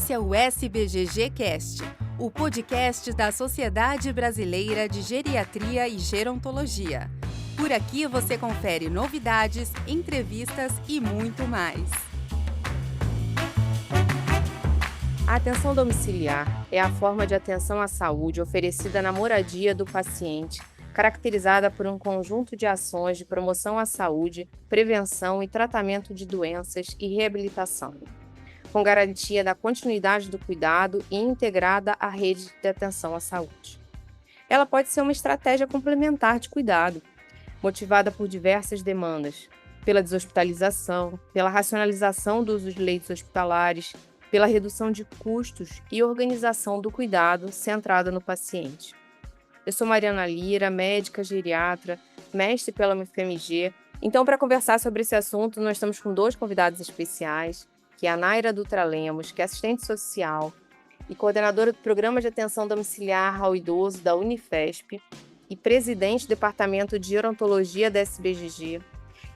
Esse é o SBGG Cast, o podcast da Sociedade Brasileira de Geriatria e Gerontologia. Por aqui você confere novidades, entrevistas e muito mais. A atenção domiciliar é a forma de atenção à saúde oferecida na moradia do paciente, caracterizada por um conjunto de ações de promoção à saúde, prevenção e tratamento de doenças e reabilitação, com garantia da continuidade do cuidado e integrada à rede de atenção à saúde. Ela pode ser uma estratégia complementar de cuidado, motivada por diversas demandas, pela deshospitalização, pela racionalização do uso de leitos hospitalares, pela redução de custos e organização do cuidado centrada no paciente. Eu sou Mariana Lira, médica geriatra, mestre pela UFMG. Então, para conversar sobre esse assunto, nós estamos com dois convidados especiais, que é a Naira Dutra Lemos, que é assistente social e coordenadora do Programa de Atenção Domiciliar ao Idoso da Unifesp e presidente do Departamento de Gerontologia da SBGG,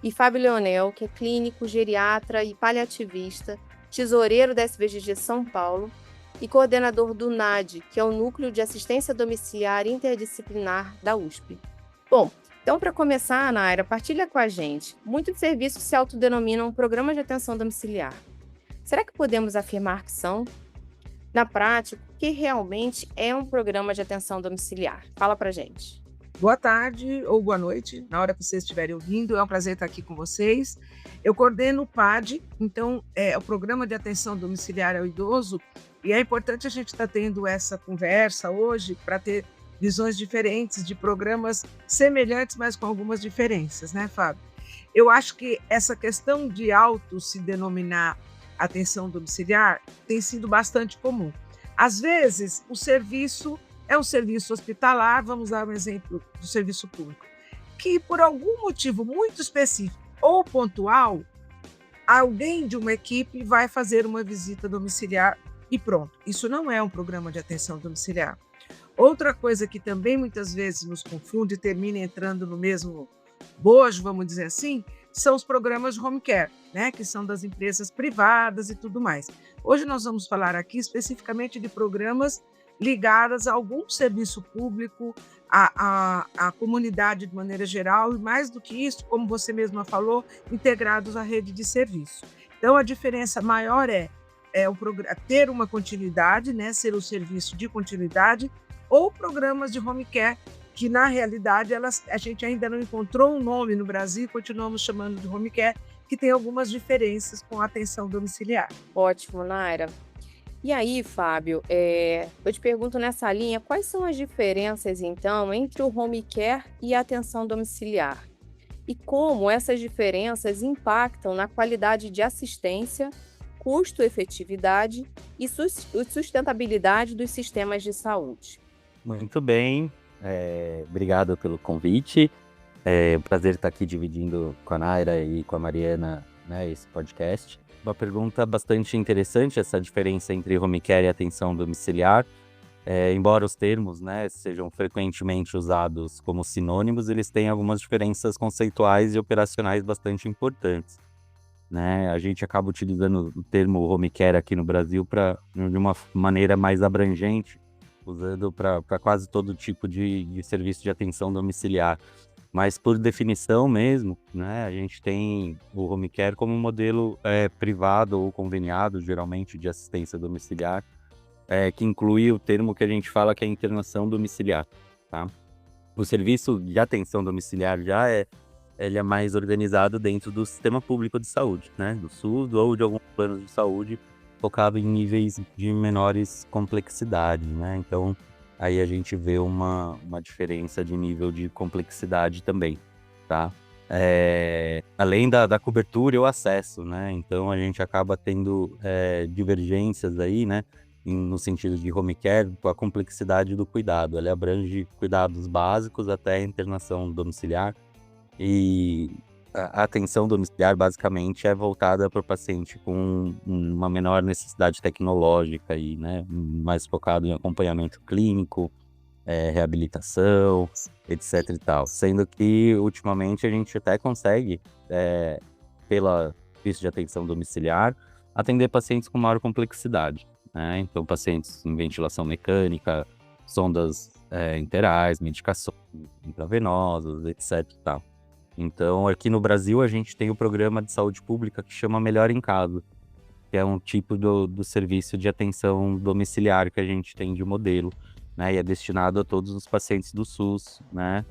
e Fábio Leonel, que é clínico, geriatra e paliativista, tesoureiro da SBGG São Paulo e coordenador do NAD, que é o Núcleo de Assistência Domiciliar Interdisciplinar da USP. Bom, então para começar, Naira, partilha com a gente. Muitos serviços se autodenominam Programa de Atenção Domiciliar. Será que podemos afirmar que são? Na prática, o que realmente é um programa de atenção domiciliar? Fala pra gente. Boa tarde ou boa noite, na hora que vocês estiverem ouvindo. É um prazer estar aqui com vocês. Eu coordeno o PAD, então é o Programa de Atenção Domiciliar ao Idoso, e é importante a gente estar tendo essa conversa hoje para ter visões diferentes de programas semelhantes, mas com algumas diferenças, né, Fábio? Eu acho que essa questão de se denominar atenção domiciliar tem sido bastante comum. Às vezes, o serviço é um serviço hospitalar, vamos dar um exemplo do serviço público, que por algum motivo muito específico ou pontual, alguém de uma equipe vai fazer uma visita domiciliar e pronto. Isso não é um programa de atenção domiciliar. Outra coisa que também muitas vezes nos confunde e termina entrando no mesmo bojo, vamos dizer assim, são os programas de home care, né, que são das empresas privadas e tudo mais. Hoje nós vamos falar aqui especificamente de programas ligadas a algum serviço público, à comunidade de maneira geral, e mais do que isso, como você mesma falou, integrados à rede de serviço. Então, a diferença maior é ter uma continuidade, né, ser o serviço de continuidade, ou programas de home care, que na realidade a gente ainda não encontrou um nome no Brasil, continuamos chamando de home care, que tem algumas diferenças com a atenção domiciliar. Ótimo, Naira. E aí, Fábio, eu te pergunto nessa linha, quais são as diferenças, então, entre o home care e a atenção domiciliar? E como essas diferenças impactam na qualidade de assistência, custo-efetividade e sustentabilidade dos sistemas de saúde? Muito bem, obrigado pelo convite. É um prazer estar aqui dividindo com a Naira e com a Mariana, né, esse podcast. Uma pergunta bastante interessante, essa diferença entre home care e atenção domiciliar. Embora os termos, né, sejam frequentemente usados como sinônimos, eles têm algumas diferenças conceituais e operacionais bastante importantes, né? A gente acaba utilizando o termo home care aqui no Brasil de uma maneira mais abrangente, usando para quase todo tipo de serviço de atenção domiciliar. Mas por definição mesmo, né, a gente tem o home care como um modelo privado ou conveniado, geralmente de assistência domiciliar, que inclui o termo que a gente fala que é internação domiciliar, tá? O serviço de atenção domiciliar ele é mais organizado dentro do sistema público de saúde, né, do SUS ou de alguns planos de saúde, focado em níveis de menores complexidade, né? Então, aí a gente vê uma diferença de nível de complexidade também, tá? Além da cobertura e o acesso, né? Então a gente acaba tendo divergências aí, né? No sentido de home care, com a complexidade do cuidado. Ela abrange cuidados básicos até a internação domiciliar, e a atenção domiciliar basicamente é voltada para o paciente com uma menor necessidade tecnológica e, né, mais focado em acompanhamento clínico, reabilitação, etc e tal. Sendo que ultimamente a gente até consegue, pela serviço de atenção domiciliar, atender pacientes com maior complexidade. né? Então, pacientes em ventilação mecânica, sondas interais, medicações intravenosas, etc. e tal. Então, aqui no Brasil, a gente tem o programa de saúde pública que chama Melhor em Casa, que é um tipo do serviço de atenção domiciliar que a gente tem de modelo, né? E é destinado a todos os pacientes do SUS, né?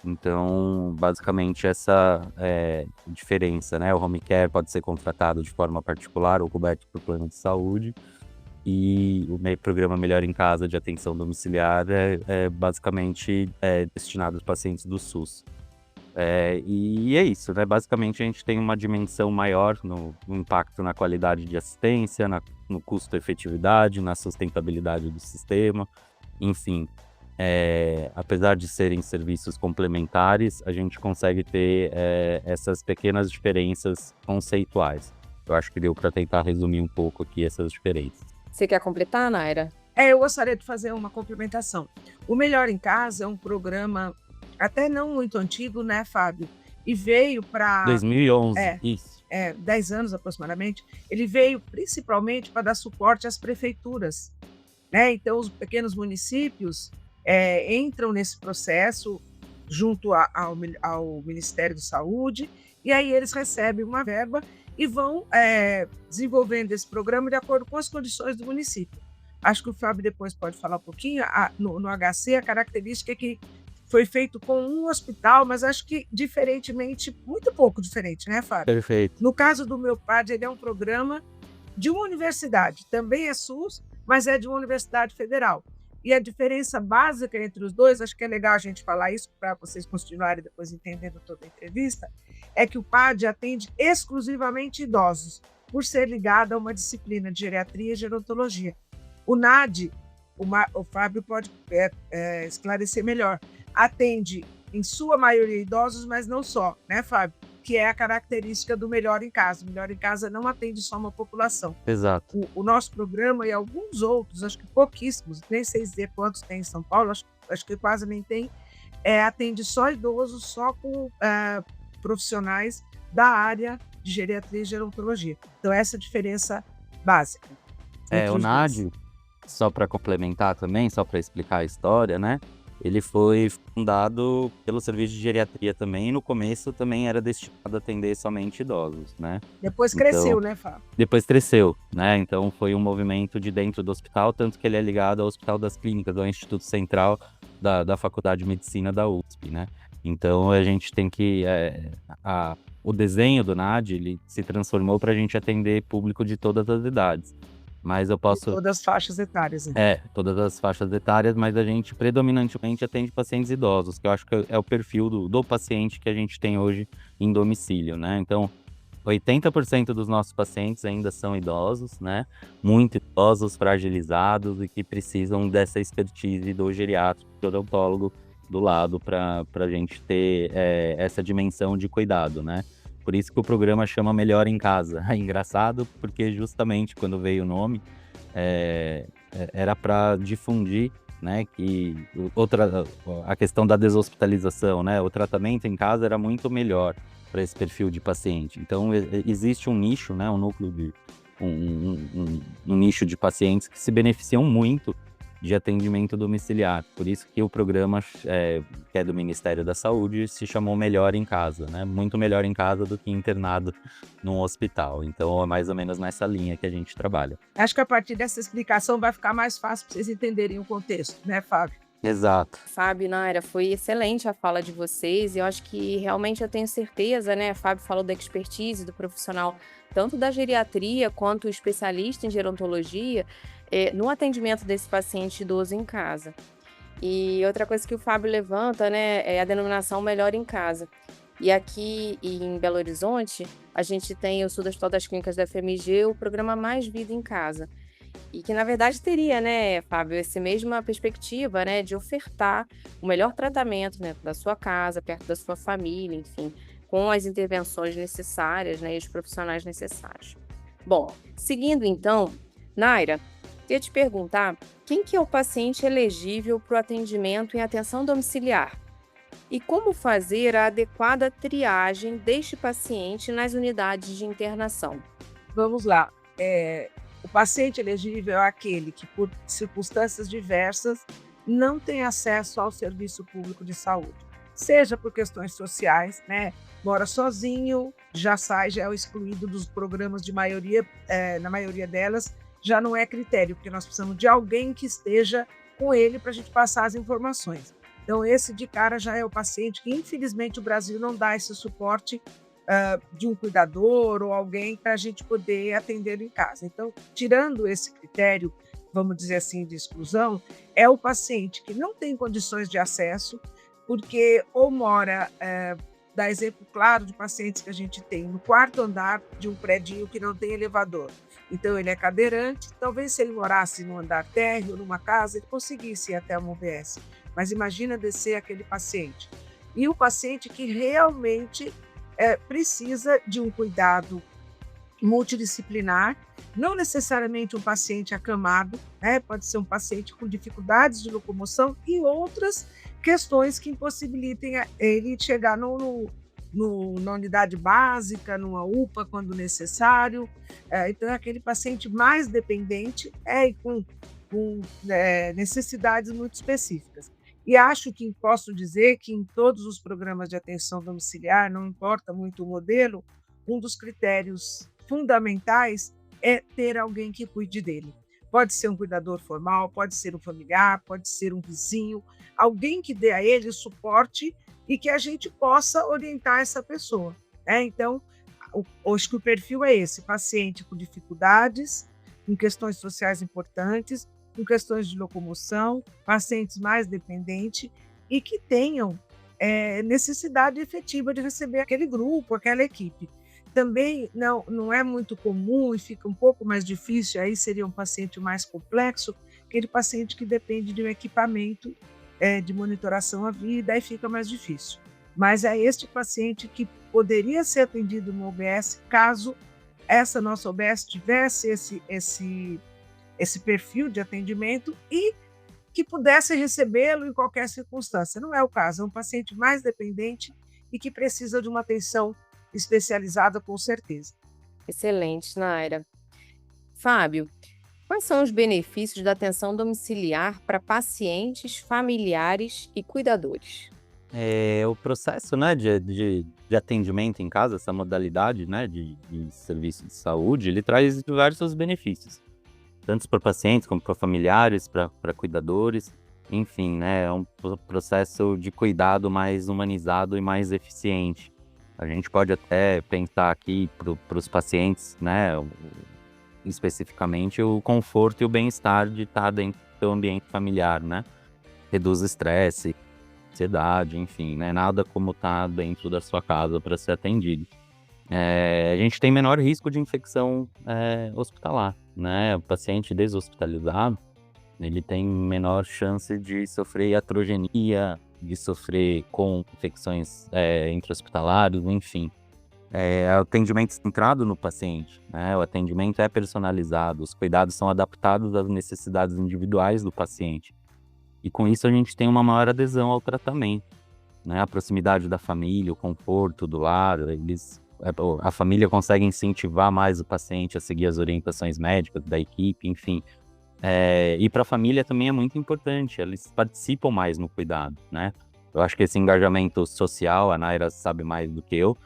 Então, basicamente, essa é a diferença, né? O home care pode ser contratado de forma particular ou coberto por plano de saúde. E o programa Melhor em Casa de atenção domiciliar é basicamente destinado aos pacientes do SUS. E é isso, né? Basicamente a gente tem uma dimensão maior no impacto na qualidade de assistência, no custo-efetividade, na sustentabilidade do sistema, enfim. Apesar de serem serviços complementares, a gente consegue ter essas pequenas diferenças conceituais. Eu acho que deu para tentar resumir um pouco aqui essas diferenças. Você quer completar, Naira? Eu gostaria de fazer uma complementação. O Melhor em Casa é um programa até não muito antigo, né, Fábio? E veio para... 2011, isso. 10 anos aproximadamente. Ele veio principalmente para dar suporte às prefeituras, né? Então, os pequenos municípios entram nesse processo junto ao Ministério da Saúde, e aí eles recebem uma verba e vão desenvolvendo esse programa de acordo com as condições do município. Acho que o Fábio depois pode falar um pouquinho. No HC, a característica é que foi feito com um hospital, mas acho que diferentemente, muito pouco diferente, né, Fábio? Perfeito. No caso do meu PAD, ele é um programa de uma universidade, também é SUS, mas é de uma universidade federal. E a diferença básica entre os dois, acho que é legal a gente falar isso para vocês continuarem depois entendendo toda a entrevista, é que o PAD atende exclusivamente idosos, por ser ligado a uma disciplina de geriatria e gerontologia. O NAD, o Fábio pode esclarecer melhor, atende em sua maioria idosos, mas não só, né, Fábio? Que é a característica do Melhor em Casa. O Melhor em Casa não atende só uma população. Exato. O nosso programa e alguns outros, acho que pouquíssimos, nem sei dizer quantos tem em São Paulo, acho que quase nem tem, atende só idosos, só com profissionais da área de geriatria e gerontologia. Então, essa é a diferença básica. O NAD, só para complementar também, só para explicar a história, né? Ele foi fundado pelo serviço de geriatria também, e no começo também era destinado a atender somente idosos, né? Depois cresceu, né, Fábio? Depois cresceu, né? Então foi um movimento de dentro do hospital, tanto que ele é ligado ao Hospital das Clínicas, ao Instituto Central da Faculdade de Medicina da USP, né? Então a gente tem que... o desenho do NAD, ele se transformou para a gente atender público de todas as idades. Mas eu posso... Todas as faixas etárias. Né? Todas as faixas etárias, mas a gente predominantemente atende pacientes idosos, que eu acho que é o perfil do paciente que a gente tem hoje em domicílio, né? Então, 80% dos nossos pacientes ainda são idosos, né? Muito idosos, fragilizados e que precisam dessa expertise do geriatra, do odontólogo do lado para a gente ter essa dimensão de cuidado, né? Por isso que o programa chama Melhor em Casa. É engraçado porque justamente quando veio o nome, era para difundir, né, que a questão da deshospitalização, né? O tratamento em casa era muito melhor para esse perfil de paciente. Então existe um nicho, né, um núcleo de um nicho de pacientes que se beneficiam muito de atendimento domiciliar. Por isso que o programa, que é do Ministério da Saúde, se chamou Melhor em Casa, né? Muito melhor em casa do que internado num hospital. Então, é mais ou menos nessa linha que a gente trabalha. Acho que a partir dessa explicação vai ficar mais fácil para vocês entenderem o contexto, né, Fábio? Exato. Fábio e Naira, foi excelente a fala de vocês. Eu acho que realmente eu tenho certeza, né? Fábio falou da expertise do profissional, tanto da geriatria quanto o especialista em gerontologia, no atendimento desse paciente idoso em casa. E outra coisa que o Fábio levanta, né, é a denominação Melhor em Casa. E aqui em Belo Horizonte, a gente tem o Sul do Hospital das Clínicas da FMG, o programa Mais Vida em Casa. E que, na verdade, teria, né, Fábio, essa mesma perspectiva, né, de ofertar o melhor tratamento, né, da sua casa, perto da sua família, enfim, com as intervenções necessárias, né, e os profissionais necessários. Bom, seguindo então, Naira, queria te perguntar, quem que é o paciente elegível para o atendimento em atenção domiciliar? E como fazer a adequada triagem deste paciente nas unidades de internação? Vamos lá. O paciente elegível é aquele que, por circunstâncias diversas, não tem acesso ao serviço público de saúde, seja por questões sociais, né? Mora sozinho, já é excluído dos programas de maioria, na maioria delas, já não é critério, porque nós precisamos de alguém que esteja com ele para a gente passar as informações. Então, esse de cara já é o paciente que, infelizmente, o Brasil não dá esse suporte de um cuidador ou alguém para a gente poder atendê-lo em casa. Então, tirando esse critério, vamos dizer assim, de exclusão, é o paciente que não tem condições de acesso, porque ou mora, dá exemplo claro de pacientes que a gente tem no quarto andar de um predinho que não tem elevador. Então, ele é cadeirante, talvez se ele morasse no andar térreo, numa casa, ele conseguisse ir até uma UBS. Mas imagina descer aquele paciente. E o paciente que realmente precisa de um cuidado multidisciplinar, não necessariamente um paciente acamado, né? Pode ser um paciente com dificuldades de locomoção e outras questões que impossibilitem ele chegar na unidade básica, numa UPA quando necessário. Então, é aquele paciente mais dependente e com necessidades muito específicas. E acho que posso dizer que em todos os programas de atenção domiciliar, não importa muito o modelo, um dos critérios fundamentais é ter alguém que cuide dele. Pode ser um cuidador formal, pode ser um familiar, pode ser um vizinho, alguém que dê a ele suporte e que a gente possa orientar essa pessoa. Então, acho que o perfil é esse, paciente com dificuldades, com questões sociais importantes, com questões de locomoção, pacientes mais dependentes e que tenham necessidade efetiva de receber aquele grupo, aquela equipe. Também não é muito comum e fica um pouco mais difícil, aí seria um paciente mais complexo, aquele paciente que depende de um equipamento de monitoração à vida, aí fica mais difícil. Mas é este paciente que poderia ser atendido no OBS caso essa nossa OBS tivesse esse perfil de atendimento e que pudesse recebê-lo em qualquer circunstância. Não é o caso, é um paciente mais dependente e que precisa de uma atenção especializada, com certeza. Excelente, Naira. Fábio, quais são os benefícios da atenção domiciliar para pacientes, familiares e cuidadores? O processo, né, de atendimento em casa, essa modalidade, né, de serviço de saúde, ele traz diversos benefícios, tanto para pacientes como para familiares, para cuidadores, enfim, né, é um processo de cuidado mais humanizado e mais eficiente. A gente pode até pensar aqui para os pacientes, né, especificamente o conforto e o bem-estar de estar dentro do ambiente familiar, né, reduz o estresse, ansiedade, enfim, né, nada como estar dentro da sua casa para ser atendido. A gente tem menor risco de infecção hospitalar, né, o paciente deshospitalizado, ele tem menor chance de sofrer iatrogenia, de sofrer com infecções intra-hospitalares, enfim. O atendimento centrado no paciente, né? O atendimento é personalizado, os cuidados são adaptados às necessidades individuais do paciente. E com isso a gente tem uma maior adesão ao tratamento, né? A proximidade da família, o conforto do lar, a família consegue incentivar mais o paciente a seguir as orientações médicas da equipe, enfim. E para a família também é muito importante, eles participam mais no cuidado, né? Eu acho que esse engajamento social, a Naira sabe mais do que eu,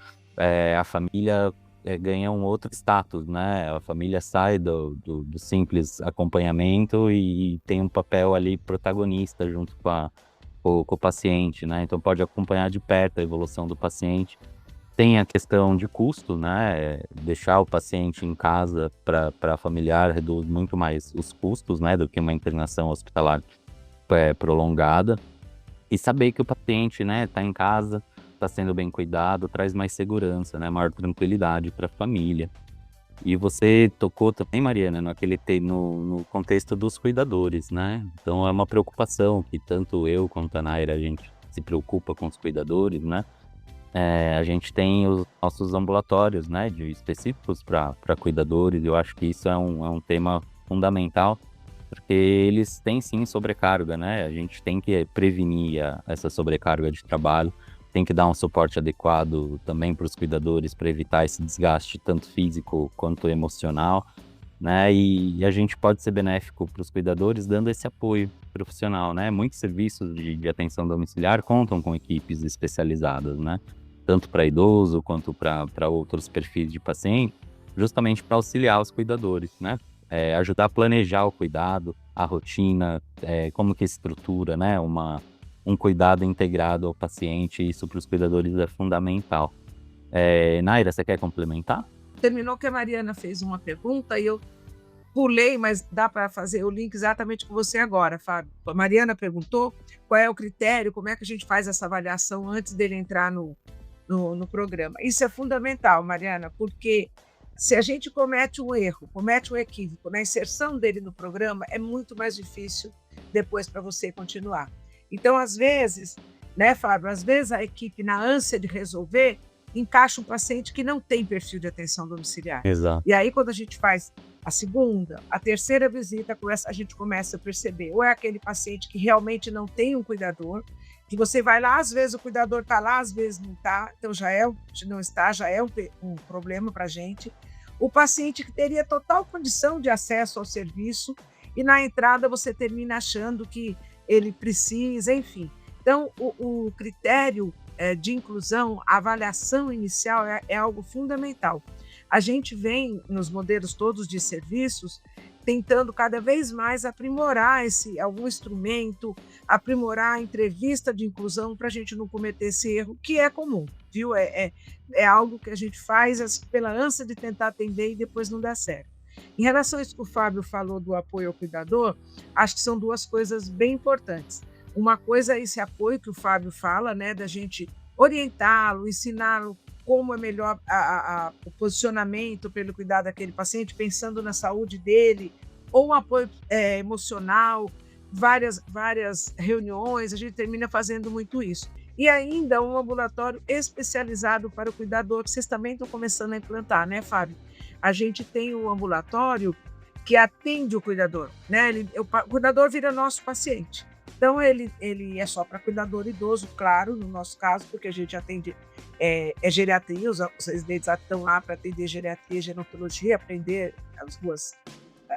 a família ganha um outro status, né? A família sai do simples acompanhamento e tem um papel ali protagonista junto com o paciente, né? Então pode acompanhar de perto a evolução do paciente. Tem a questão de custo, né? Deixar o paciente em casa para familiar reduz muito mais os custos, né? Do que uma internação hospitalar prolongada. E saber que o paciente, né, está em casa, está sendo bem cuidado, traz mais segurança, né? Maior tranquilidade para a família. E você tocou também, Mariana, no contexto dos cuidadores, né? Então é uma preocupação que tanto eu quanto a Naira, a gente se preocupa com os cuidadores, né? A gente tem os nossos ambulatórios, né, específicos para cuidadores. Eu acho que isso é um tema fundamental, porque eles têm sim sobrecarga, né? A gente tem que prevenir essa sobrecarga de trabalho, tem que dar um suporte adequado também para os cuidadores para evitar esse desgaste tanto físico quanto emocional. né? E a gente pode ser benéfico para os cuidadores dando esse apoio profissional, né? Muitos serviços de atenção domiciliar contam com equipes especializadas, né? Tanto para idoso quanto para outros perfis de paciente, justamente para auxiliar os cuidadores, né? Ajudar a planejar o cuidado, a rotina, como que estrutura, né? Um cuidado integrado ao paciente, isso para os cuidadores é fundamental. Naira, você quer complementar? Terminou que a Mariana fez uma pergunta e eu pulei, mas dá para fazer o link exatamente com você agora, Fábio. A Mariana perguntou qual é o critério, como é que a gente faz essa avaliação antes dele entrar no programa. Isso é fundamental, Mariana, porque se a gente comete um erro, comete um equívoco na inserção dele no programa, é muito mais difícil depois para você continuar. Então, às vezes, né, Fábio, às vezes a equipe, na ânsia de resolver, encaixa um paciente que não tem perfil de atenção domiciliar. Exato. E aí, quando a gente faz a segunda, a terceira visita, a gente começa a perceber, ou é aquele paciente que realmente não tem um cuidador, que você vai lá, às vezes o cuidador está lá, às vezes não está, então não está, já é um problema para a gente. O paciente que teria total condição de acesso ao serviço e na entrada você termina achando que ele precisa, enfim. Então, o critério de inclusão, a avaliação inicial é algo fundamental. A gente vem, nos modelos todos de serviços, tentando cada vez mais aprimorar algum instrumento, aprimorar a entrevista de inclusão para a gente não cometer esse erro, que é comum, viu? É algo que a gente faz pela ânsia de tentar atender e depois não dá certo. Em relação a isso que o Fábio falou do apoio ao cuidador, acho que são duas coisas bem importantes. Uma coisa é esse apoio que o Fábio fala, né, da gente orientá-lo, ensiná-lo como é melhor o posicionamento pelo cuidado daquele paciente, pensando na saúde dele, ou um apoio emocional, várias reuniões, a gente termina fazendo muito isso. E ainda um ambulatório especializado para o cuidador, que vocês também estão começando a implantar, né, Fábio? A gente tem um ambulatório que atende o cuidador, né? O cuidador vira nosso paciente. Então, ele é só para cuidador idoso, claro, no nosso caso, porque a gente atende geriatria, os residentes estão lá para atender geriatria e gerontologia, aprender as duas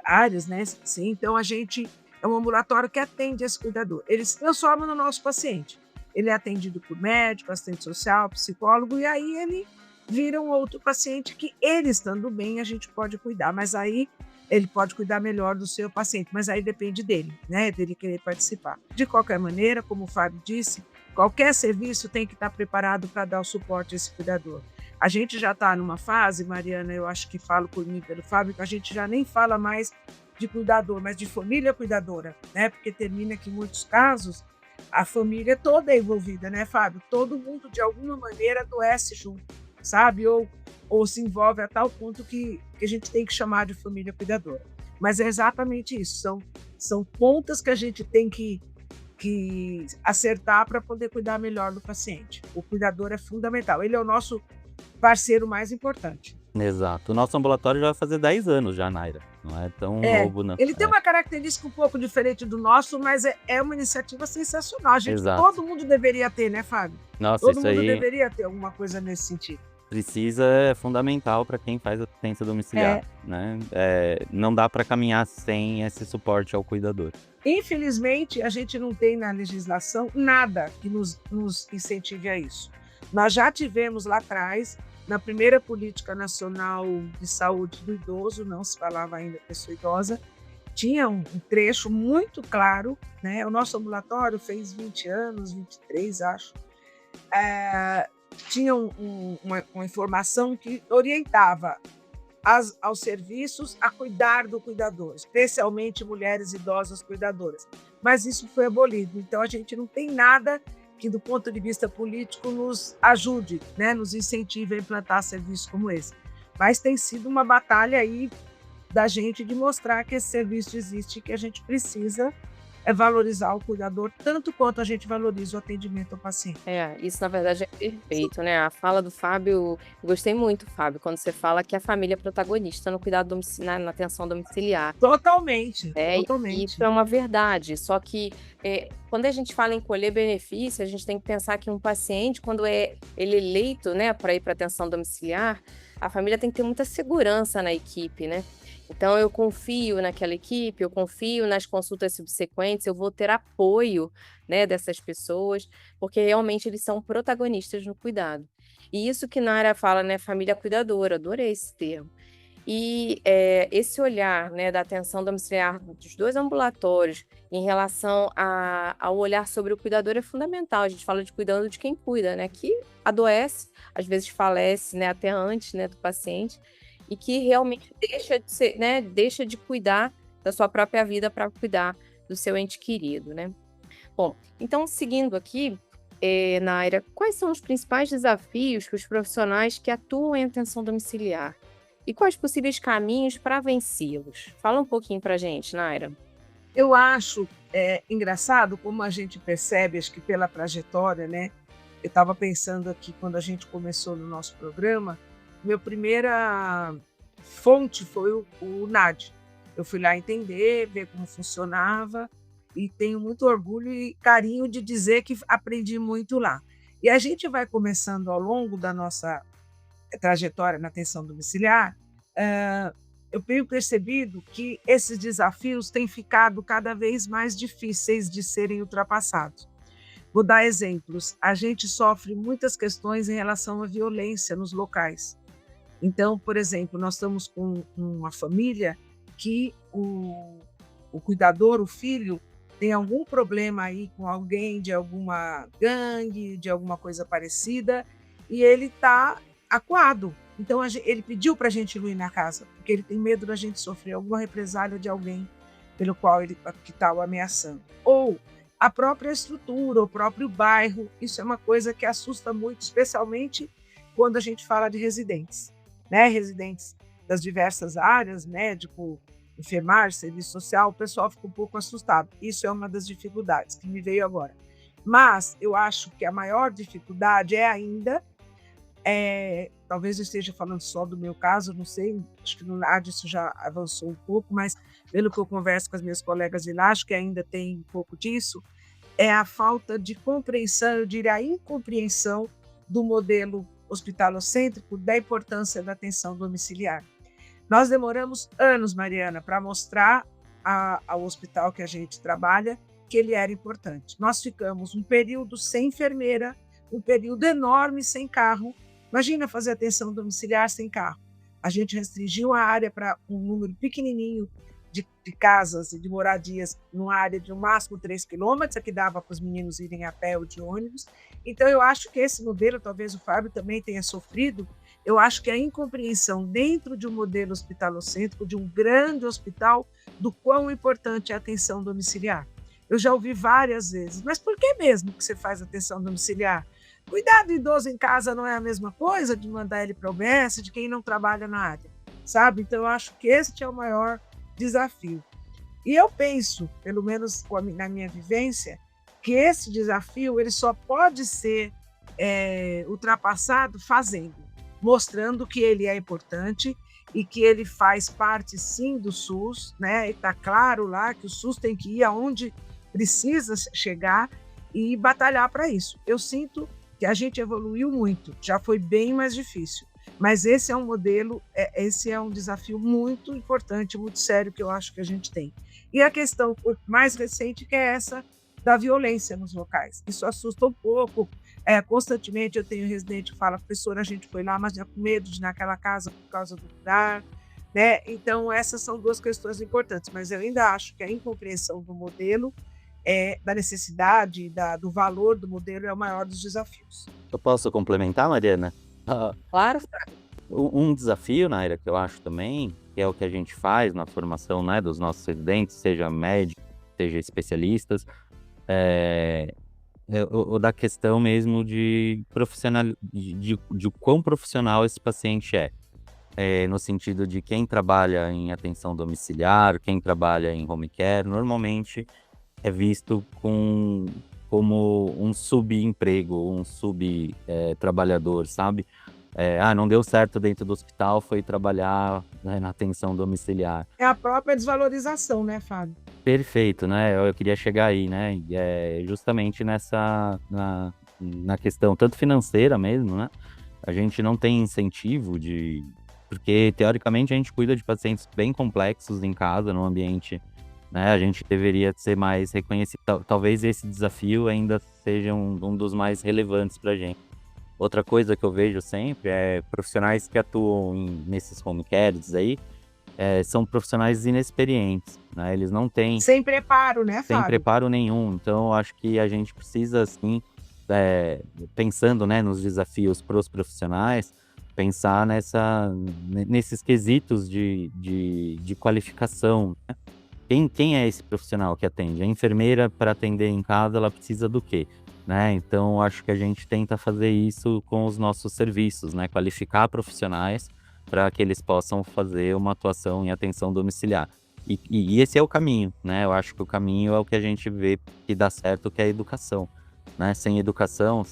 áreas, né? Sim, então, a gente é um ambulatório que atende esse cuidador. Ele se transforma no nosso paciente. Ele é atendido por médico, assistente social, psicólogo, e aí ele vira um outro paciente que ele estando bem, a gente pode cuidar, mas aí ele pode cuidar melhor do seu paciente, mas aí depende dele, né, dele querer participar. De qualquer maneira, como o Fábio disse, qualquer serviço tem que estar preparado para dar o suporte a esse cuidador. A gente já está numa fase, Mariana, eu acho que falo por mim, pelo Fábio, que a gente já nem fala mais de cuidador, mas de família cuidadora, né, porque termina que em muitos casos a família toda é envolvida, né, Fábio? Todo mundo, de alguma maneira, adoece junto, sabe? Ou se envolve a tal ponto que a gente tem que chamar de família cuidadora. Mas é exatamente isso, são pontas que a gente tem que acertar para poder cuidar melhor do paciente. O cuidador é fundamental, ele é o nosso parceiro mais importante. Exato. O nosso ambulatório já vai fazer 10 anos já, Naira. Não é tão novo, não. Ele tem uma característica um pouco diferente do nosso, mas é uma iniciativa sensacional. Todo mundo deveria ter, né, Fábio? Nossa, todo mundo deveria ter alguma coisa nesse sentido. É fundamental para quem faz assistência domiciliar, né? Não dá para caminhar sem esse suporte ao cuidador. Infelizmente, a gente não tem na legislação nada que nos incentive a isso. Nós já tivemos lá atrás, na primeira Política Nacional de Saúde do Idoso, não se falava ainda pessoa idosa, tinha um trecho muito claro, né? O nosso ambulatório fez 20 anos, 23, acho. Tinha uma informação que orientava aos serviços a cuidar do cuidador, especialmente mulheres idosas cuidadoras. Mas isso foi abolido, então a gente não tem nada que, do ponto de vista político, nos ajude, né, nos incentive a implantar serviços como esse. Mas tem sido uma batalha aí da gente de mostrar que esse serviço existe e que a gente precisa valorizar o cuidador tanto quanto a gente valoriza o atendimento ao paciente. Isso na verdade é perfeito, né? A fala do Fábio, gostei muito, Fábio, quando você fala que a família é protagonista no cuidado domiciliar, na atenção domiciliar. Totalmente. Isso é uma verdade, só que quando a gente fala em colher benefício, a gente tem que pensar que um paciente, quando ele é eleito, né, para ir para atenção domiciliar, a família tem que ter muita segurança na equipe, né? Então, eu confio naquela equipe, eu confio nas consultas subsequentes, eu vou ter apoio, né, dessas pessoas, porque realmente eles são protagonistas no cuidado. E isso que Nara fala, né, família cuidadora, adorei esse termo. E esse olhar, né, da atenção domiciliar dos dois ambulatórios em relação ao olhar sobre o cuidador é fundamental. A gente fala de cuidando de quem cuida, né, que adoece, às vezes falece, né, até antes, né, do paciente, e que realmente deixa de ser, né, deixa de cuidar da sua própria vida para cuidar do seu ente querido, né. Bom, então seguindo aqui, Naira, quais são os principais desafios que os profissionais que atuam em atenção domiciliar e quais possíveis caminhos para vencê-los? Fala um pouquinho pra gente, Naira. Eu acho engraçado como a gente percebe, acho que pela trajetória, né? Eu estava pensando aqui quando a gente começou no nosso programa, minha primeira fonte foi o NAD. Eu fui lá entender, ver como funcionava e tenho muito orgulho e carinho de dizer que aprendi muito lá. E a gente vai começando ao longo da nossa trajetória na atenção domiciliar, eu tenho percebido que esses desafios têm ficado cada vez mais difíceis de serem ultrapassados. Vou dar exemplos. A gente sofre muitas questões em relação à violência nos locais. Então, por exemplo, nós estamos com uma família que o cuidador, o filho, tem algum problema aí com alguém de alguma gangue, de alguma coisa parecida, e ele está acuado. Então, ele pediu para a gente não ir na casa, porque ele tem medo da gente sofrer alguma represália de alguém pelo qual ele está o ameaçando. Ou a própria estrutura, o próprio bairro, isso é uma coisa que assusta muito, especialmente quando a gente fala de residentes, né? Residentes das diversas áreas, médico, enfermagem, serviço social, o pessoal fica um pouco assustado. Isso é uma das dificuldades que me veio agora. Mas eu acho que a maior dificuldade é ainda, talvez eu esteja falando só do meu caso, não sei, acho que no NAD isso já avançou um pouco, mas pelo que eu converso com as minhas colegas de lá, acho que ainda tem um pouco disso, é a falta de compreensão, eu diria a incompreensão do modelo hospitalocêntrico da importância da atenção domiciliar. Nós demoramos anos, Mariana, para mostrar ao hospital que a gente trabalha que ele era importante. Nós ficamos um período sem enfermeira, um período enorme sem carro. Imagina fazer atenção domiciliar sem carro. A gente restringiu a área para um número pequenininho de casas e de moradias, numa área de no máximo 3 quilômetros, que dava para os meninos irem a pé ou de ônibus. Então, eu acho que esse modelo, talvez o Fábio também tenha sofrido, eu acho que a incompreensão dentro de um modelo hospitalocêntrico, de um grande hospital, do quão importante é a atenção domiciliar. Eu já ouvi várias vezes, mas por que mesmo que você faz atenção domiciliar? Cuidar do idoso em casa não é a mesma coisa de mandar ele para o OBS, de quem não trabalha na área, sabe? Então, eu acho que este é o maior desafio. E eu penso, pelo menos na minha vivência, que esse desafio ele só pode ser ultrapassado fazendo, mostrando que ele é importante e que ele faz parte, sim, do SUS, né? E está claro lá que o SUS tem que ir aonde precisa chegar e batalhar para isso. Eu sinto que a gente evoluiu muito, já foi bem mais difícil. Mas esse é um modelo, esse é um desafio muito importante, muito sério que eu acho que a gente tem. E a questão mais recente que é essa da violência nos locais. Isso assusta um pouco. Constantemente eu tenho residente que fala, professora, a gente foi lá, mas já com medo de ir naquela casa por causa do lugar, né? Então essas são duas questões importantes, mas eu ainda acho que a incompreensão do modelo, da necessidade, do valor do modelo é o maior dos desafios. Eu posso complementar, Mariana? Claro. Um desafio, Naira, que eu acho também, que é o que a gente faz na formação, né, dos nossos residentes, seja médicos, seja especialistas, o da questão mesmo de quão profissional esse paciente é. No sentido de quem trabalha em atenção domiciliar, quem trabalha em home care, normalmente é visto como um subemprego, um subtrabalhador, sabe? Não deu certo dentro do hospital, foi trabalhar, né, na atenção domiciliar. É a própria desvalorização, né, Fábio? Perfeito, né? Eu queria chegar aí, né? Justamente na questão tanto financeira mesmo, né? A gente não tem incentivo de porque teoricamente a gente cuida de pacientes bem complexos em casa, no ambiente, né? A gente deveria ser mais reconhecido. Talvez esse desafio ainda seja um dos mais relevantes para a gente. Outra coisa que eu vejo sempre é profissionais que atuam nesses home cares aí, são profissionais inexperientes, né? Eles não têm Sem preparo, né, sem Fábio? preparo nenhum. Então, eu acho que a gente precisa, assim, pensando, né, nos desafios para os profissionais, pensar nesses quesitos de qualificação, né? Quem é esse profissional que atende? A enfermeira, para atender em casa, ela precisa do quê? Né? Então, acho que a gente tenta fazer isso com os nossos serviços, né? Qualificar profissionais para que eles possam fazer uma atuação em atenção domiciliar. E esse é o caminho, né? Eu acho que o caminho é o que a gente vê que dá certo, que é a educação, né? Sem educação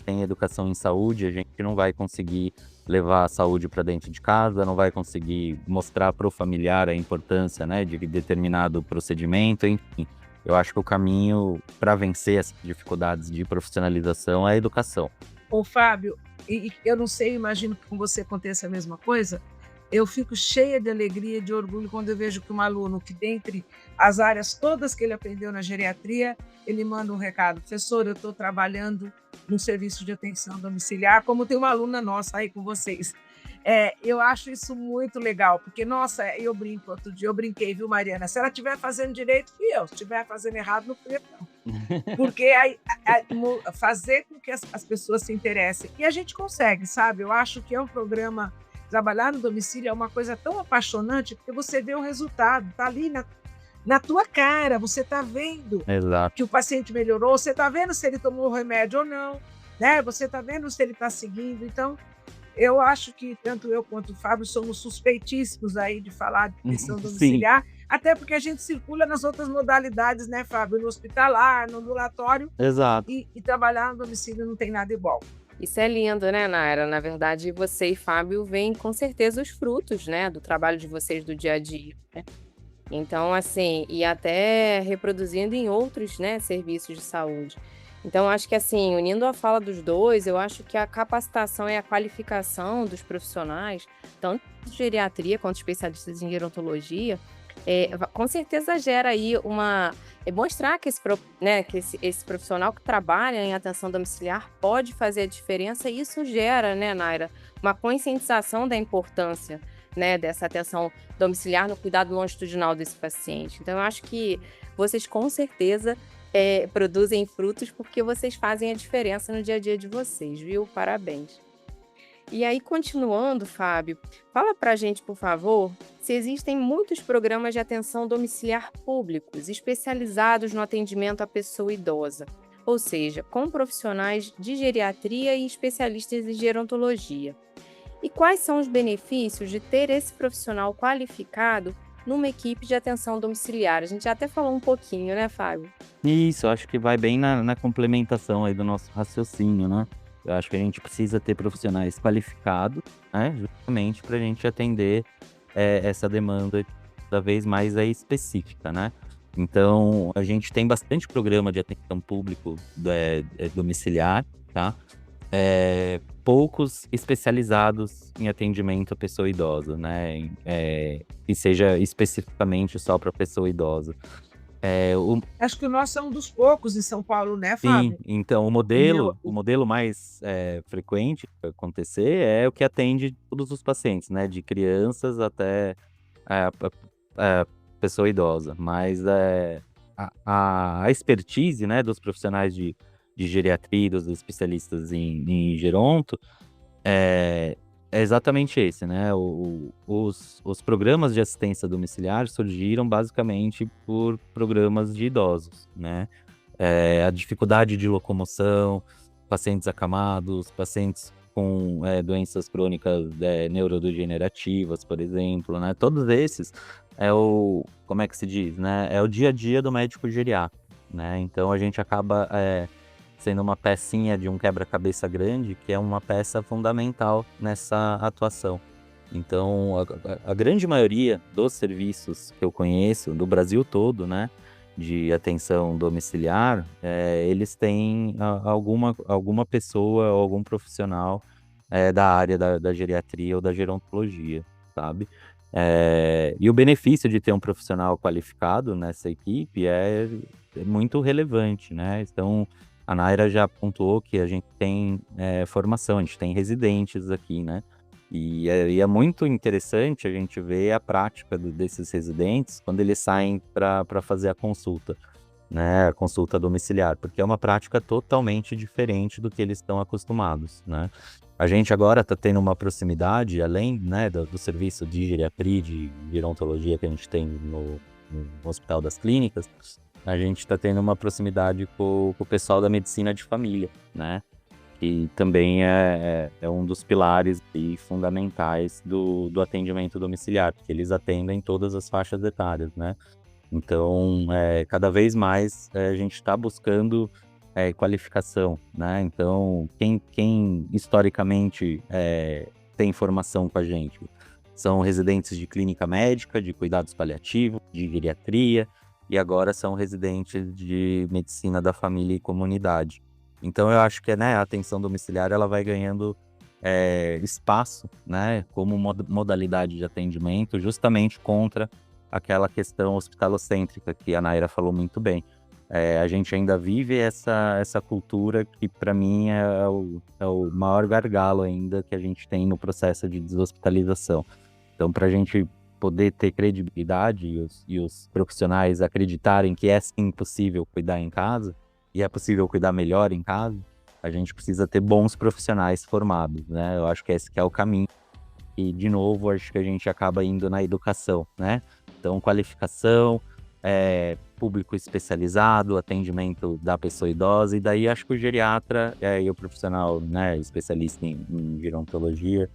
em saúde, a gente não vai conseguir levar a saúde para dentro de casa, não vai conseguir mostrar para o familiar a importância, né, de determinado procedimento, enfim. Eu acho que o caminho para vencer essas dificuldades de profissionalização é a educação. Ô, Fábio, e eu não sei, imagino que com você aconteça a mesma coisa. Eu fico cheia de alegria e de orgulho quando eu vejo que um aluno que, dentre as áreas todas que ele aprendeu na geriatria, ele manda um recado: professor, eu estou trabalhando num serviço de atenção domiciliar, como tem uma aluna nossa aí com vocês. Eu acho isso muito legal, porque, nossa, eu brinco, outro dia eu brinquei, viu, Mariana? Se ela estiver fazendo direito, fui eu. Se estiver fazendo errado, não fui eu, não. Porque fazer com que as pessoas se interessem. E a gente consegue, sabe? Eu acho que é um programa. Trabalhar no domicílio é uma coisa tão apaixonante, porque você vê o resultado, está ali na tua cara, você está vendo Exato. que o paciente melhorou, você está vendo se ele tomou o remédio ou não, né? Você está vendo se ele está seguindo. Então, eu acho que tanto eu quanto o Fábio somos suspeitíssimos aí de falar de atenção domiciliar, até porque a gente circula nas outras modalidades, né, Fábio? No hospitalar, no ambulatório. Exato. E trabalhar no domicílio não tem nada igual. Isso é lindo, né, Naira? Na verdade, você e Fábio veem com certeza os frutos, né, do trabalho de vocês do dia a dia, né? Então, assim, e até reproduzindo em outros, né, serviços de saúde. Então, acho que, assim, unindo a fala dos dois, eu acho que a capacitação e a qualificação dos profissionais, tanto de geriatria quanto especialistas em gerontologia, com certeza gera aí mostrar que esse profissional que trabalha em atenção domiciliar pode fazer a diferença, e isso gera, né, Naira, uma conscientização da importância, né, dessa atenção domiciliar no cuidado longitudinal desse paciente. Então, eu acho que vocês com certeza produzem frutos porque vocês fazem a diferença no dia a dia de vocês, viu? Parabéns. E aí, continuando, Fábio, fala pra gente, por favor, se existem muitos programas de atenção domiciliar públicos especializados no atendimento à pessoa idosa, ou seja, com profissionais de geriatria e especialistas em gerontologia. E quais são os benefícios de ter esse profissional qualificado numa equipe de atenção domiciliar? A gente já até falou um pouquinho, né, Fábio? Isso, eu acho que vai bem na complementação aí do nosso raciocínio, né? Eu acho que a gente precisa ter profissionais qualificados, né, justamente para a gente atender essa demanda cada vez mais específica, né? Então, a gente tem bastante programa de atenção público domiciliar, tá? Poucos especializados em atendimento à pessoa idosa, né? Que seja especificamente só para pessoa idosa. Acho que o nosso é um dos poucos em São Paulo, né, Sim, Fábio? então o modelo mais frequente de acontecer é o que atende todos os pacientes, né? De crianças até a pessoa idosa. Mas a expertise, né, dos profissionais de geriatria, dos especialistas em geronto, é exatamente esse, né? Os programas de assistência domiciliar surgiram basicamente por programas de idosos, né? A dificuldade de locomoção, pacientes acamados, pacientes com doenças crônicas neurodegenerativas, por exemplo, né? Todos esses como é que se diz, né? É o dia a dia do médico geriatra, né? Então a gente acaba sendo uma pecinha de um quebra-cabeça grande, que é uma peça fundamental nessa atuação. Então, a grande maioria dos serviços que eu conheço, do Brasil todo, né, de atenção domiciliar, eles têm alguma pessoa ou algum profissional da área da geriatria ou da gerontologia. sabe? E o benefício de ter um profissional qualificado nessa equipe é muito relevante, né? Então, a Naira já pontuou que a gente tem formação, a gente tem residentes aqui, né? E é muito interessante a gente ver a prática desses residentes quando eles saem para fazer a consulta, né? A consulta domiciliar, porque é uma prática totalmente diferente do que eles estão acostumados, né? A gente agora está tendo uma proximidade, além, né, do serviço de geriatria, de gerontologia que a gente tem no Hospital das Clínicas, a gente está tendo uma proximidade com o pessoal da medicina de família, né? Que também é um dos pilares e fundamentais do atendimento domiciliar, porque eles atendem todas as faixas etárias, né? Então, cada vez mais a gente está buscando qualificação, né? Então, quem historicamente tem formação com a gente são residentes de clínica médica, de cuidados paliativos, de geriatria, e agora são residentes de medicina da família e comunidade. Então, eu acho que a atenção domiciliar ela vai ganhando espaço, né, como modalidade de atendimento, justamente contra aquela questão hospitalocêntrica que a Naira falou muito bem. A gente ainda vive essa cultura que, para mim, é o maior gargalo ainda que a gente tem no processo de deshospitalização. Então, para a gente poder ter credibilidade e os profissionais acreditarem que é sim possível cuidar em casa, e é possível cuidar melhor em casa, a gente precisa ter bons profissionais formados, né? Eu acho que esse que é o caminho. E, de novo, acho que a gente acaba indo na educação, né? Então, qualificação, público especializado, atendimento da pessoa idosa, e daí acho que o geriatra e o profissional, né, especialista em gerontologia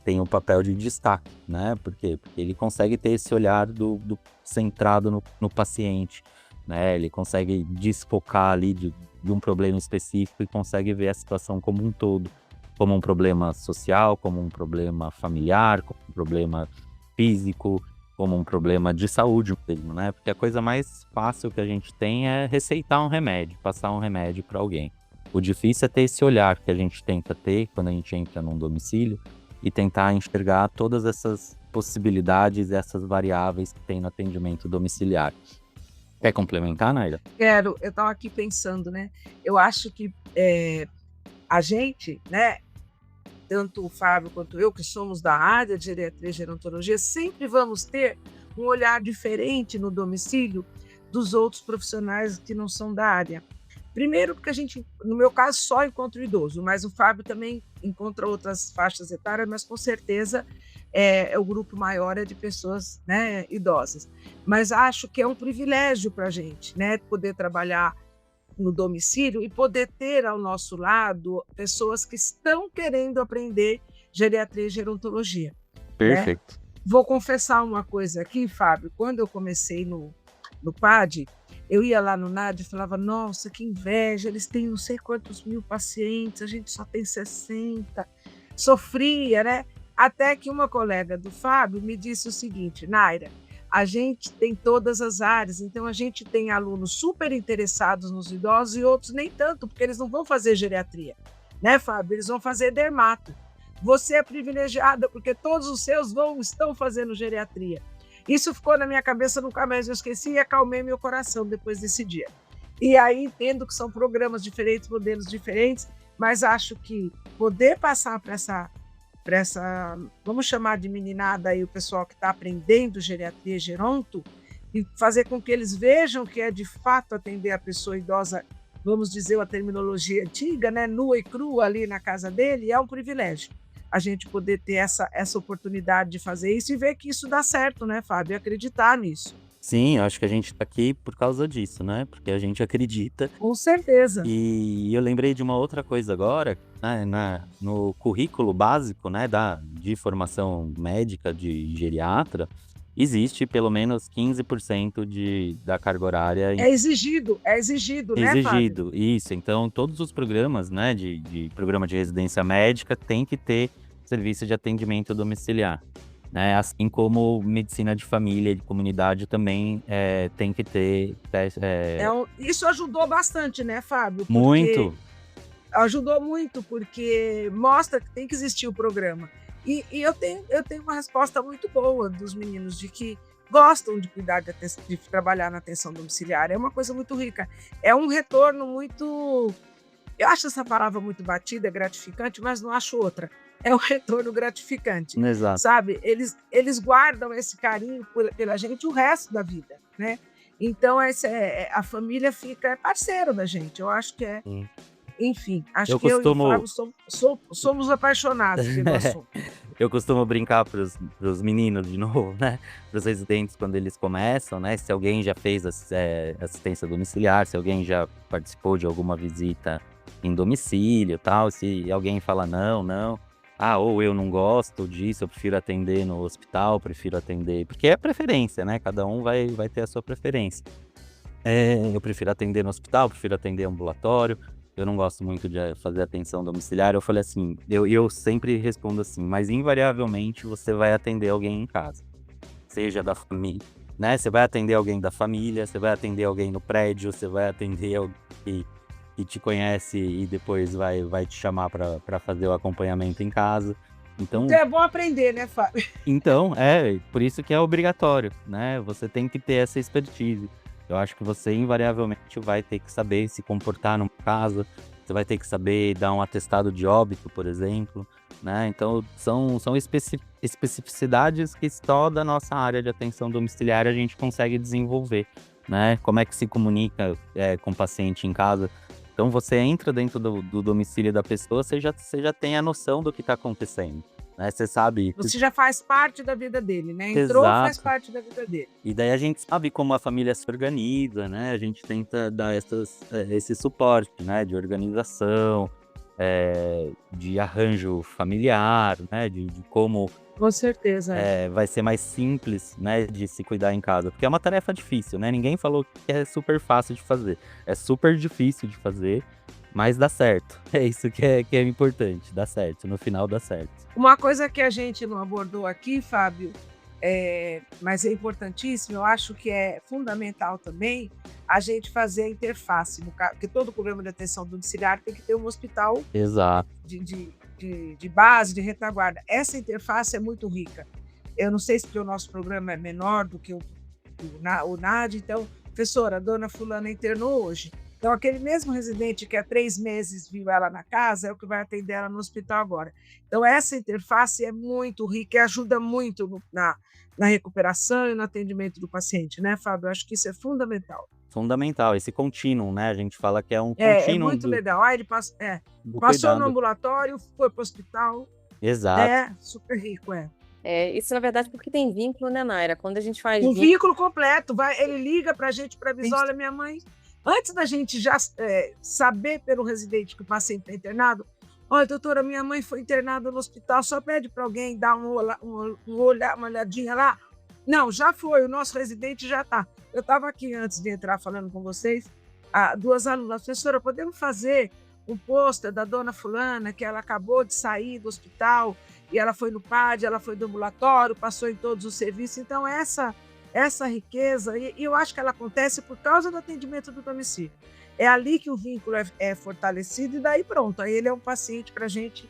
tem um papel de destaque, né? Por quê? Porque ele consegue ter esse olhar do centrado no paciente, né? Ele consegue desfocar ali de um problema específico e consegue ver a situação como um todo, como um problema social, como um problema familiar, como um problema físico, como um problema de saúde mesmo, né? Porque a coisa mais fácil que a gente tem é receitar um remédio, passar um remédio para alguém. O difícil é ter esse olhar que a gente tenta ter quando a gente entra num domicílio e tentar enxergar todas essas possibilidades, essas variáveis que tem no atendimento domiciliar. Quer complementar, Naira? Quero, eu estava aqui pensando, né? Eu acho que a gente, né, tanto o Fábio quanto eu, que somos da área de geriatria e gerontologia, sempre vamos ter um olhar diferente no domicílio dos outros profissionais que não são da área. Primeiro, porque a gente, no meu caso, só encontra o idoso, mas o Fábio também encontra outras faixas etárias, mas com certeza o grupo maior é de pessoas, né, idosas. Mas acho que é um privilégio para a gente, né, poder trabalhar no domicílio e poder ter ao nosso lado pessoas que estão querendo aprender geriatria e gerontologia. Perfeito. Né? Vou confessar uma coisa aqui, Fábio. Quando eu comecei no PAD, eu ia lá no NAD e falava, nossa, que inveja, eles têm não sei quantos mil pacientes, a gente só tem 60. Sofria, né? Até que uma colega do Fábio me disse o seguinte, Naira, a gente tem todas as áreas, então a gente tem alunos super interessados nos idosos e outros nem tanto, porque eles não vão fazer geriatria, né, Fábio? Eles vão fazer dermato. Você é privilegiada porque todos os seus estão fazendo geriatria. Isso ficou na minha cabeça, nunca mais eu esqueci e acalmei meu coração depois desse dia. E aí entendo que são programas diferentes, modelos diferentes, mas acho que poder passar para essa, vamos chamar de meninada aí, o pessoal que está aprendendo geriatria e geronto, e fazer com que eles vejam que é de fato atender a pessoa idosa, vamos dizer uma terminologia antiga, né, nua e crua ali na casa dele, é um privilégio. A gente poder ter essa oportunidade de fazer isso e ver que isso dá certo, né, Fábio? E acreditar nisso. Sim, eu acho que a gente está aqui por causa disso, né? Porque a gente acredita. Com certeza. E eu lembrei de uma outra coisa agora, né, no currículo básico, né, de formação médica de geriatra, existe pelo menos 15% da carga horária. É exigido, né, Fábio? Exigido, isso. Então, todos os programas, né, de programa de residência médica tem que ter serviço de atendimento domiciliar. Né? Assim como medicina de família e de comunidade também tem que ter. Isso ajudou bastante, né, Fábio? Muito. Ajudou muito, porque mostra que tem que existir o programa. E eu tenho uma resposta muito boa dos meninos de que gostam de cuidar de trabalhar na atenção domiciliar. É uma coisa muito rica. É um retorno muito. Eu acho essa palavra muito batida, gratificante, mas não acho outra. É um retorno gratificante, Exato. sabe? Eles guardam esse carinho pela gente o resto da vida, né? Então, a família fica parceiro da gente. Eu acho que é. Sim. Enfim, acho Eu que eu e o costumo Fábio somos apaixonados pelo assunto. eu costumo brincar pros meninos de novo, né, para os residentes quando eles começam, né, se alguém já fez assistência domiciliar, se alguém já participou de alguma visita em domicílio, tal, se alguém fala: "Não, não", ou eu não gosto disso, eu prefiro atender no hospital, prefiro atender porque é preferência, né, cada um vai ter a sua preferência. Eu prefiro atender no hospital, prefiro atender ambulatório, eu não gosto muito de fazer atenção domiciliar. Eu falei assim, eu sempre respondo assim, mas invariavelmente você vai atender alguém em casa, seja da família, né? Você vai atender alguém da família, você vai atender alguém no prédio, você vai atender alguém que te conhece e depois vai te chamar para fazer o acompanhamento em casa. Então, Então é bom aprender, né, Fábio? por isso que é obrigatório, né? Você tem que ter essa expertise. Eu acho que você invariavelmente vai ter que saber se comportar numa casa, você vai ter que saber dar um atestado de óbito, por exemplo, né? Então, são especificidades que só da nossa área de atenção domiciliar a gente consegue desenvolver, né? Como é que se comunica com o paciente em casa. Então, você entra dentro do domicílio da pessoa, você já tem a noção do que está acontecendo, né? Você sabe. Você já faz parte da vida dele, né? Entrou, faz Exato. parte da vida dele. E daí a gente sabe como a família se organiza, né? A gente tenta dar esse suporte, né? De organização, de arranjo familiar, né? De como Com certeza. vai ser mais simples, né? De se cuidar em casa. Porque é uma tarefa difícil, né? Ninguém falou que é super fácil de fazer. É super difícil de fazer, mas dá certo. É isso que é importante, dá certo. No final dá certo. Uma coisa que a gente não abordou aqui, Fábio, mas é importantíssimo, eu acho que é fundamental também a gente fazer a interface, porque todo programa de atenção domiciliar tem que ter um hospital Exato. de base, de retaguarda. Essa interface é muito rica. Eu não sei se porque o nosso programa é menor do que o NAD, então, professora, a dona fulana internou hoje. Então, aquele mesmo residente que há 3 meses viu ela na casa é o que vai atender ela no hospital agora. Então, essa interface é muito rica e ajuda muito na recuperação e no atendimento do paciente, né, Fábio? Eu acho que isso é fundamental. Fundamental, esse contínuo, né? A gente fala que é um É contínuo muito do legal. Ele passou no cuidado. ambulatório, foi para o hospital, Exato. né? Super rico, Isso, na verdade, porque tem vínculo, né, Naira? Quando a gente faz Um vínculo completo. Ele liga para a gente para avisar, olha, minha mãe, antes da gente já saber pelo residente que o paciente está internado, olha, doutora, minha mãe foi internada no hospital, só pede para alguém dar uma olhadinha lá. Não, já foi, o nosso residente já está. Eu estava aqui antes de entrar falando com vocês, 2 alunas, professora, podemos fazer um pôster da dona fulana, que ela acabou de sair do hospital, e ela foi no PAD, ela foi do ambulatório, passou em todos os serviços. Então, essa riqueza, e eu acho que ela acontece por causa do atendimento do domicílio. É ali que o vínculo é fortalecido e daí pronto. Aí ele é um paciente para a gente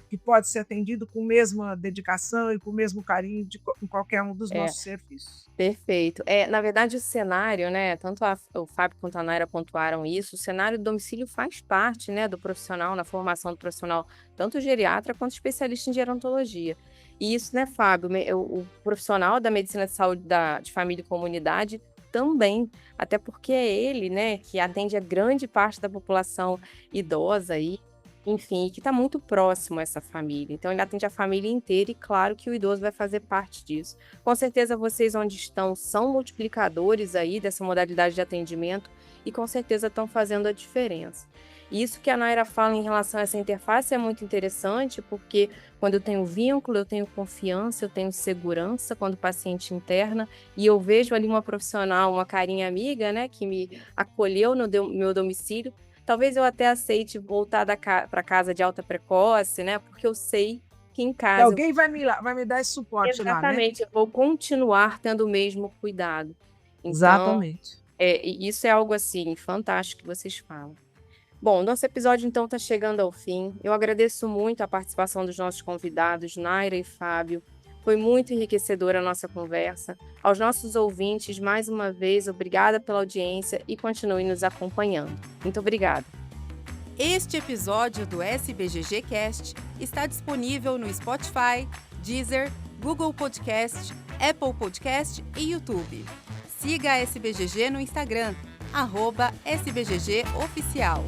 que pode ser atendido com a mesma dedicação e com o mesmo carinho em qualquer um dos nossos serviços. Perfeito. Na verdade, o cenário, né, tanto o Fábio quanto a Naira pontuaram isso, o cenário do domicílio faz parte, né, do profissional, na formação do profissional, tanto geriatra quanto especialista em gerontologia. E isso, né, Fábio, o profissional da medicina de saúde de família e comunidade também, até porque é ele, né, que atende a grande parte da população idosa aí, enfim, que está muito próximo a essa família. Então, ele atende a família inteira e, claro, que o idoso vai fazer parte disso. Com certeza, vocês onde estão são multiplicadores aí dessa modalidade de atendimento e, com certeza, estão fazendo a diferença. E isso que a Naira fala em relação a essa interface é muito interessante, porque quando eu tenho vínculo, eu tenho confiança, eu tenho segurança quando o paciente interna e eu vejo ali uma profissional, uma carinha amiga, né, que me acolheu no meu domicílio. Talvez eu até aceite voltar para casa de alta precoce, né? Porque eu sei que em casa... Alguém vai me dar esse suporte lá, né? Exatamente, eu vou continuar tendo o mesmo cuidado. Então, Exatamente. isso é algo assim, fantástico que vocês falam. Bom, nosso episódio então está chegando ao fim. Eu agradeço muito a participação dos nossos convidados, Naira e Fábio. Foi muito enriquecedora a nossa conversa. Aos nossos ouvintes, mais uma vez, obrigada pela audiência e continue nos acompanhando. Muito obrigada. Este episódio do SBGG Cast está disponível no Spotify, Deezer, Google Podcast, Apple Podcast e YouTube. Siga a SBGG no Instagram, @SBGG Oficial.